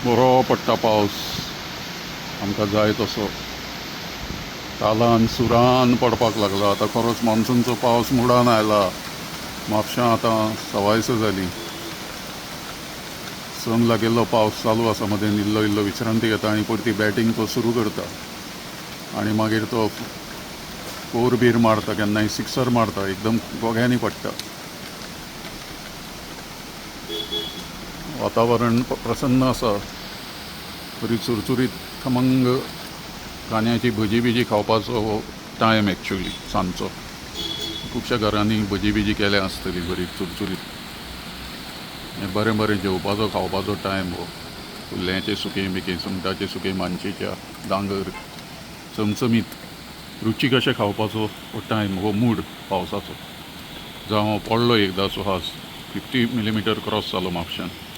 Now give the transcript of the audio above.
बरो पडटा पावस आमकां जाय तसो तालान सुरान पडपाक लागला. आतां खरोच मान्सूनचो पावस मुडान आयला. म्हापशां आतां सवायस जाली. संक लागिल्लो पावस चालू आसा. मदें इल्लो इल्लो विश्रांती घेता आनी परती बॅटींग तो सुरू करता आनी मागीर तो फोर बीर मारता, केन्नाय सिक्सर मारता, एकदम गोग्यांनी पडटा. वातावरण प्रसन्न आसा. बरी चुरचुरीत खमंग कांद्याची भजी बिजी खावपाचो हो टायम एक्चुअली सांजचो. खुबश्या घरांनी भजी बिजी केल्या आसतली बरी चुरचुरीत. हें बरें बरें जेवपाचो खावपाचो टायम हो. कुल्ल्यांचें सुकें बिकें, सुंगटाचें सुकें, मानशेच्या दांगर, चमचमीत रुचीक अशें खावपाचो हो टायम, हो मूड पावसाचो. जावं पडलो एकदांचो आज 50 मिलीमीटर क्रॉस जालो म्हापशांत.